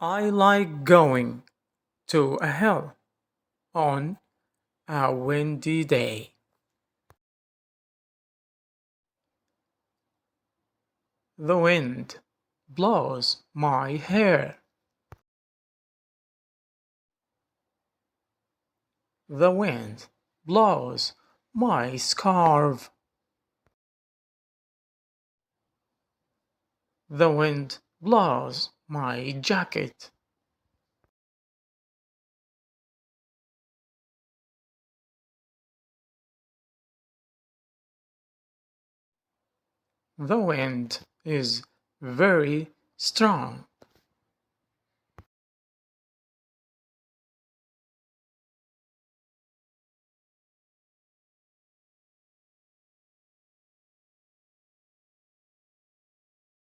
I like going to a hill on a windy day. The wind blows my hair. The wind blows my scarf. The wind blows my jacket. The wind is very strong.